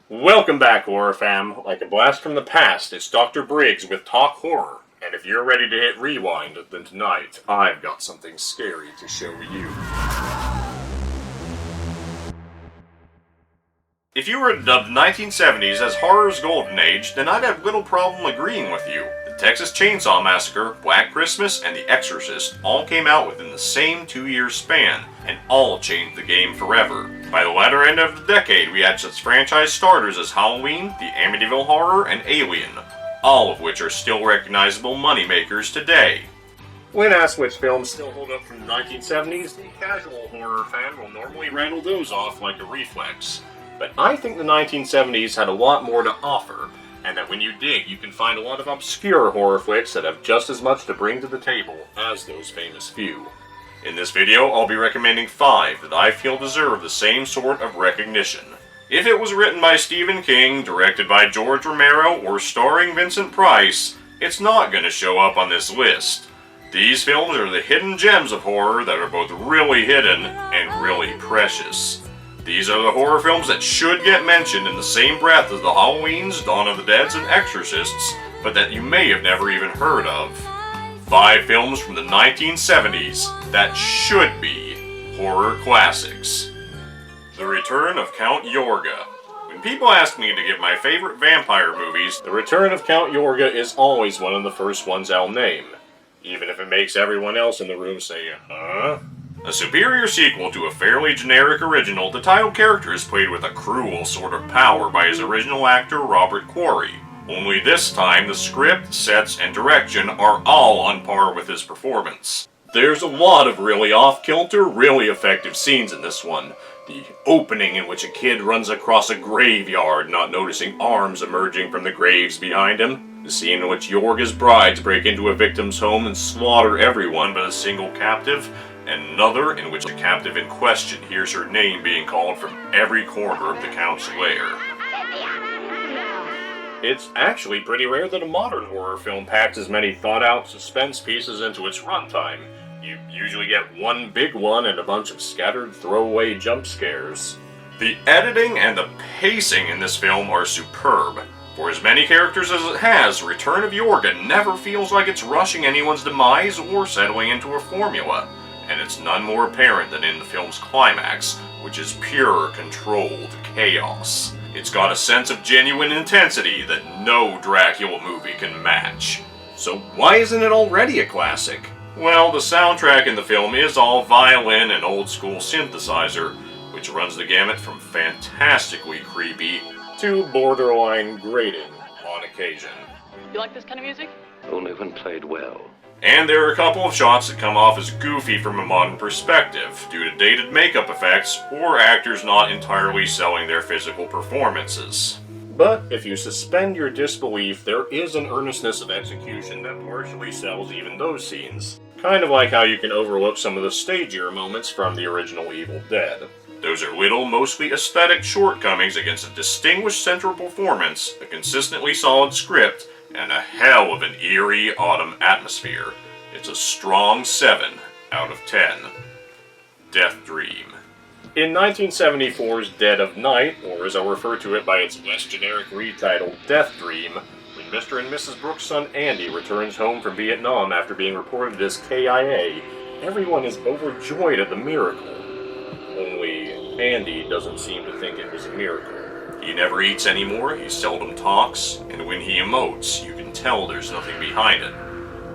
Welcome back, HorrorFam. Like a blast from the past, it's Dr. Briggs with Talk Horror. And if you're ready to hit rewind, then tonight, I've got something scary to show you. If you were to dub the 1970s as horror's golden age, then I'd have little problem agreeing with you. The Texas Chainsaw Massacre, Black Christmas, and The Exorcist all came out within the same 2-year span, and all changed the game forever. By the latter end of the decade, we had such franchise starters as Halloween, the Amityville Horror, and Alien, all of which are still recognizable moneymakers today. When asked which films still hold up from the 1970s, the casual horror fan will normally rattle those off like a reflex. But I think the 1970s had a lot more to offer, and that when you dig, you can find a lot of obscure horror flicks that have just as much to bring to the table as those famous few. In this video, I'll be recommending 5 that I feel deserve the same sort of recognition. If it was written by Stephen King, directed by George Romero, or starring Vincent Price, it's not going to show up on this list. These films are the hidden gems of horror that are both really hidden and really precious. These are the horror films that should get mentioned in the same breath as the Halloweens, Dawn of the Deads, and Exorcists, but that you may have never even heard of. 5 films from the 1970s that should be horror classics. The Return of Count Yorga. When people ask me to give my favorite vampire movies, The Return of Count Yorga is always one of the first ones I'll name, even if it makes everyone else in the room say, huh? A superior sequel to a fairly generic original, the title character is played with a cruel sort of power by his original actor Robert Quarry. Only this time, the script, sets, and direction are all on par with his performance. There's a lot of really off-kilter, really effective scenes in this one. The opening in which a kid runs across a graveyard, not noticing arms emerging from the graves behind him. The scene in which Yorga's brides break into a victim's home and slaughter everyone but a single captive. And another in which the captive in question hears her name being called from every corner of the Count's lair. It's actually pretty rare that a modern horror film packs as many thought-out suspense pieces into its runtime. You usually get one big one and a bunch of scattered throwaway jump scares. The editing and the pacing in this film are superb. For as many characters as it has, Return of Yorga never feels like it's rushing anyone's demise or settling into a formula. And it's none more apparent than in the film's climax, which is pure, controlled chaos. It's got a sense of genuine intensity that no Dracula movie can match. So why isn't it already a classic? Well, the soundtrack in the film is all violin and old-school synthesizer, which runs the gamut from fantastically creepy to borderline grating on occasion. You like this kind of music? Only when played well. And there are a couple of shots that come off as goofy from a modern perspective, due to dated makeup effects or actors not entirely selling their physical performances. But if you suspend your disbelief, there is an earnestness of execution that partially sells even those scenes. Kind of like how you can overlook some of the stagier moments from the original Evil Dead. Those are little, mostly aesthetic shortcomings against a distinguished central performance, a consistently solid script, and a hell of an eerie autumn atmosphere. It's a strong 7 out of 10. DeathDream. In 1974's Dead of Night, or as I'll refer to it by its less generic retitle, DeathDream, when Mr. and Mrs. Brooks' son Andy returns home from Vietnam after being reported as KIA, everyone is overjoyed at the miracle. Only Andy doesn't seem to think it was a miracle. He never eats anymore, he seldom talks, and when he emotes, you can tell there's nothing behind it.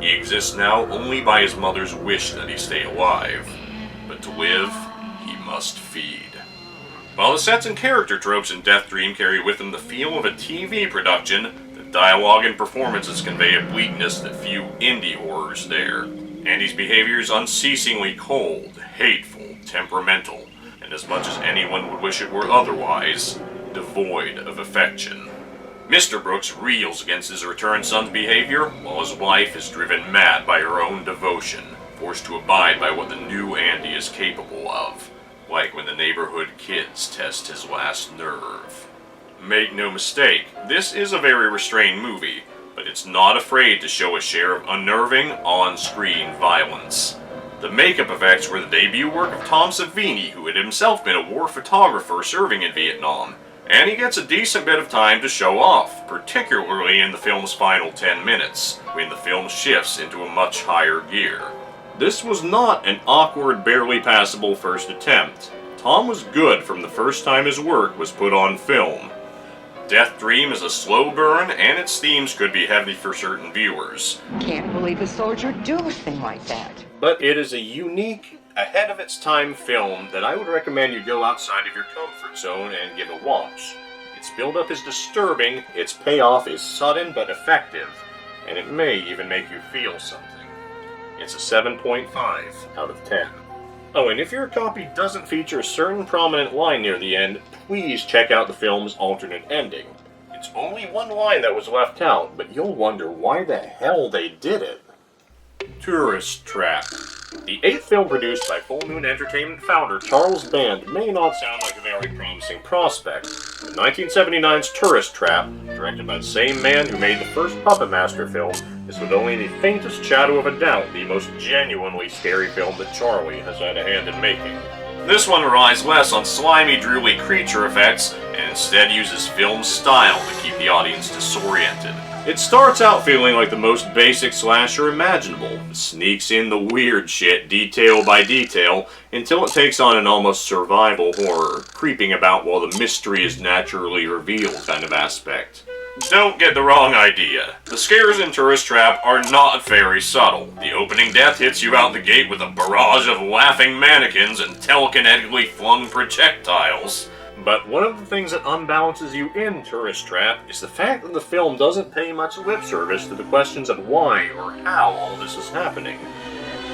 He exists now only by his mother's wish that he stay alive. But to live, he must feed. While the sets and character tropes in DeathDream carry with them the feel of a TV production, the dialogue and performances convey a bleakness that few indie horrors dare. Andy's behavior is unceasingly cold, hateful, temperamental, and as much as anyone would wish it were otherwise, devoid of affection. Mr. Brooks reels against his returned son's behavior, while his wife is driven mad by her own devotion, forced to abide by what the new Andy is capable of, like when the neighborhood kids test his last nerve. Make no mistake, this is a very restrained movie, but it's not afraid to show a share of unnerving, on-screen violence. The makeup effects were the debut work of Tom Savini, who had himself been a war photographer serving in Vietnam, And he gets a decent bit of time to show off, particularly in the film's final 10 minutes, when the film shifts into a much higher gear. This was not an awkward, barely passable first attempt. Tom was good from the first time his work was put on film. DeathDream is a slow burn, and its themes could be heavy for certain viewers. Can't believe a soldier do a thing like that. But it is a unique, ahead-of-its-time film that I would recommend you go outside of your comfort zone and give a watch. Its build-up is disturbing, its payoff is sudden but effective, and it may even make you feel something. It's a 7.5 out of 10. Oh, and if your copy doesn't feature a certain prominent line near the end, please check out the film's alternate ending. It's only one line that was left out, but you'll wonder why the hell they did it. Tourist Trap. The 8th film produced by Full Moon Entertainment founder Charles Band may not sound like a very promising prospect, but 1979's Tourist Trap, directed by the same man who made the first Puppet Master film, is with only the faintest shadow of a doubt the most genuinely scary film that Charlie has had a hand in making. This one relies less on slimy, drooly creature effects, and instead uses film style to keep the audience disoriented. It starts out feeling like the most basic slasher imaginable, sneaks in the weird shit detail by detail, until it takes on an almost survival horror, creeping about while the mystery is naturally revealed kind of aspect. Don't get the wrong idea. The scares in Tourist Trap are not very subtle. The opening death hits you out the gate with a barrage of laughing mannequins and telekinetically flung projectiles. But one of the things that unbalances you in Tourist Trap is the fact that the film doesn't pay much lip service to the questions of why or how all this is happening.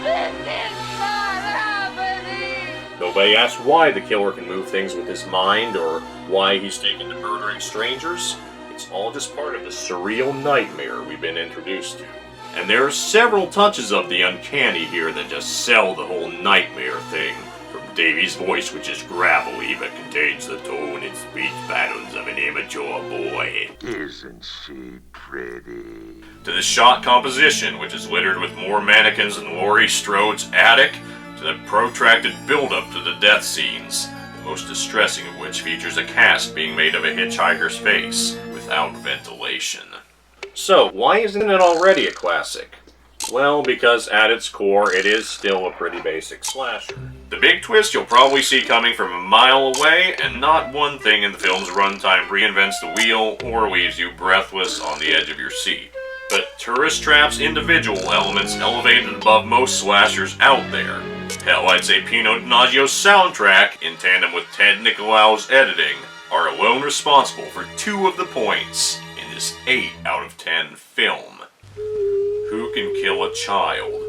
This is not happening! Nobody asks why the killer can move things with his mind or why he's taken to murdering strangers. It's all just part of the surreal nightmare we've been introduced to. And there are several touches of the uncanny here that just sell the whole nightmare thing. Davy's voice, which is gravelly but contains the tone and speech patterns of an immature boy. Isn't she pretty? To the shot composition, which is littered with more mannequins than Laurie Strode's attic, to the protracted build-up to the death scenes, the most distressing of which features a cast being made of a hitchhiker's face, without ventilation. So, why isn't it already a classic? Well, because at its core, it is still a pretty basic slasher. The big twist you'll probably see coming from a mile away, and not one thing in the film's runtime reinvents the wheel or leaves you breathless on the edge of your seat. But Tourist Trap's individual elements elevated above most slashers out there. Hell, I'd say Pino Donaggio's soundtrack, in tandem with Ted Nicolau's editing, are alone responsible for 2 of the points in this 8 out of 10 film. Who Can Kill a Child?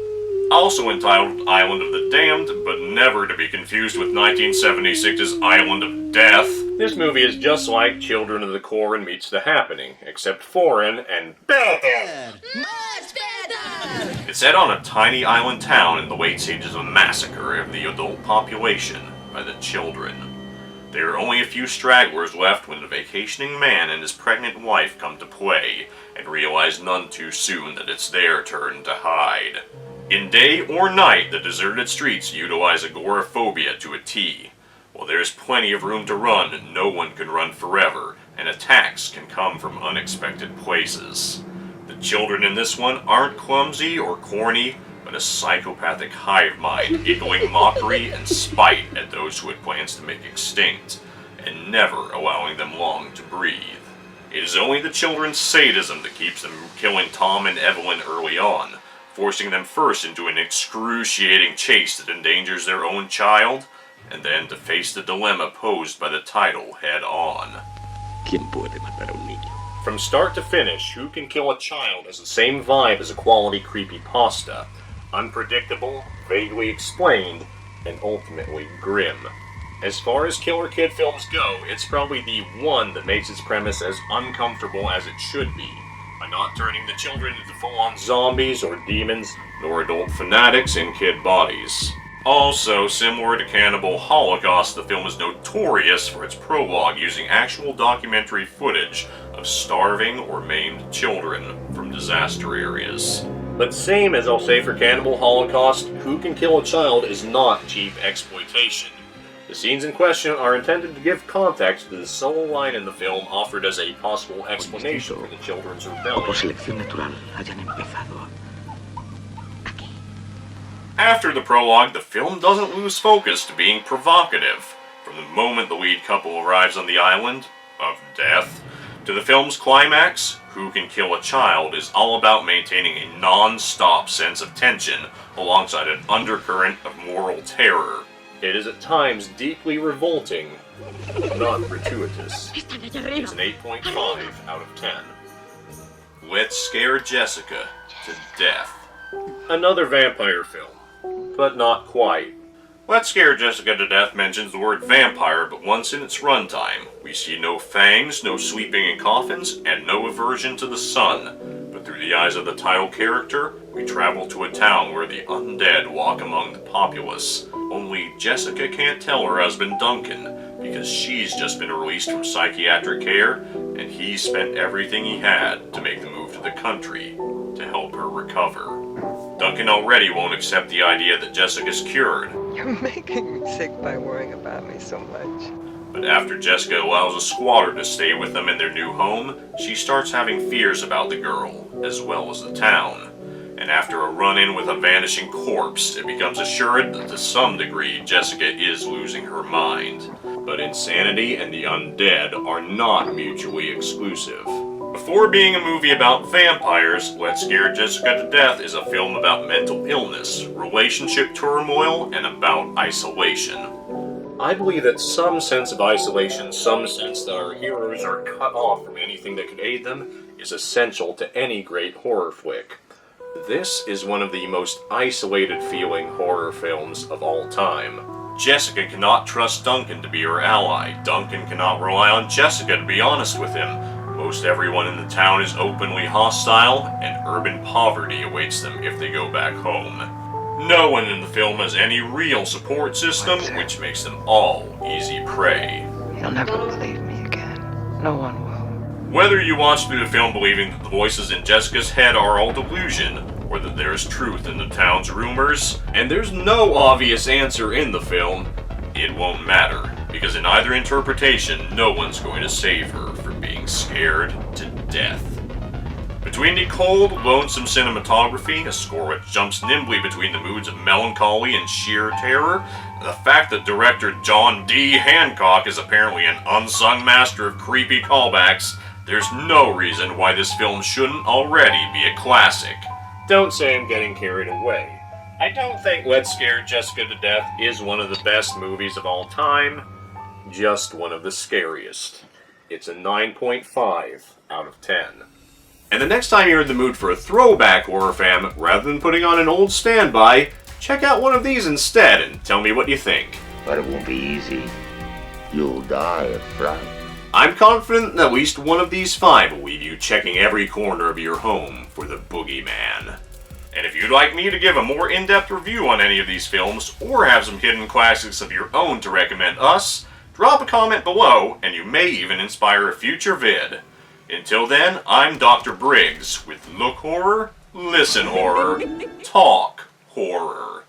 Also entitled Island of the Damned, but never to be confused with 1976's Island of Death. This movie is just like Children of the Corn meets The Happening, except foreign and better. Much better! It's set on a tiny island town in the late stages of a massacre of the adult population by the children. There are only a few stragglers left when the vacationing man and his pregnant wife come to play, and realize none too soon that it's their turn to hide. In day or night, the deserted streets utilize agoraphobia to a T. While there's plenty of room to run, no one can run forever, and attacks can come from unexpected places. The children in this one aren't clumsy or corny, but a psychopathic hive mind giggling mockery and spite at those who had plans to make extinct, and never allowing them long to breathe. It is only the children's sadism that keeps them from killing Tom and Evelyn early on, forcing them first into an excruciating chase that endangers their own child, and then to face the dilemma posed by the title head on. ¿Quién puede matar a un niño? From start to finish, Who Can Kill a Child has the same vibe as a quality creepypasta. Unpredictable, vaguely explained, and ultimately grim. As far as Killer Kid films go, it's probably the one that makes its premise as uncomfortable as it should be, by not turning the children into full-on zombies or demons, nor adult fanatics in kid bodies. Also, similar to Cannibal Holocaust, the film is notorious for its prologue using actual documentary footage of starving or maimed children from disaster areas. But same as I'll say for Cannibal Holocaust, Who Can Kill a Child is not cheap exploitation. The scenes in question are intended to give context to the sole line in the film offered as a possible explanation for the children's rebellion. Por selección natural hayan empezado aquí. After the prologue, the film doesn't lose focus to being provocative. From the moment the lead couple arrives on the island of death to the film's climax, Who Can Kill a Child is all about maintaining a non-stop sense of tension alongside an undercurrent of moral terror. It is at times deeply revolting, not gratuitous. It's an 8.5 out of 10. Let's Scare Jessica to Death. Another vampire film, but not quite. Let's Scare Jessica to Death mentions the word vampire, but once in its runtime, we see no fangs, no sweeping in coffins, and no aversion to the sun. But through the eyes of the title character, we travel to a town where the undead walk among the populace. Only Jessica can't tell her husband Duncan, because she's just been released from psychiatric care, and he spent everything he had to make the move to the country to help her recover. Duncan already won't accept the idea that Jessica's cured. You're making me sick by worrying about me so much. But after Jessica allows a squatter to stay with them in their new home, she starts having fears about the girl, as well as the town. And after a run-in with a vanishing corpse, it becomes assured that to some degree Jessica is losing her mind. But insanity and the undead are not mutually exclusive. Before being a movie about vampires, Let's Scare Jessica to Death is a film about mental illness, relationship turmoil, and about isolation. I believe that some sense of isolation, some sense that our heroes are cut off from anything that could aid them, is essential to any great horror flick. This is one of the most isolated feeling horror films of all time. Jessica cannot trust Duncan to be her ally. Duncan cannot rely on Jessica to be honest with him. Most everyone in the town is openly hostile, and urban poverty awaits them if they go back home. No one in the film has any real support system, which makes them all easy prey. You'll never believe me again. No one will. Whether you watch through the film believing that the voices in Jessica's head are all delusion, or that there's truth in the town's rumors, and there's no obvious answer in the film, it won't matter, because in either interpretation, no one's going to save her from being scared to death. Between the cold, lonesome cinematography, a score which jumps nimbly between the moods of melancholy and sheer terror, and the fact that director John D. Hancock is apparently an unsung master of creepy callbacks, there's no reason why this film shouldn't already be a classic. Don't say I'm getting carried away. I don't think Let's Scare Jessica to Death is one of the best movies of all time, just one of the scariest. It's a 9.5 out of 10. And the next time you're in the mood for a throwback horror fam, rather than putting on an old standby, check out one of these instead and tell me what you think. But it won't be easy. You'll die of fright. I'm confident that at least one of these 5 will leave you checking every corner of your home for the boogeyman. And if you'd like me to give a more in-depth review on any of these films, or have some hidden classics of your own to recommend us, drop a comment below, and you may even inspire a future vid. Until then, I'm Dr. Briggs with Look Horror, Listen Horror, Talk Horror.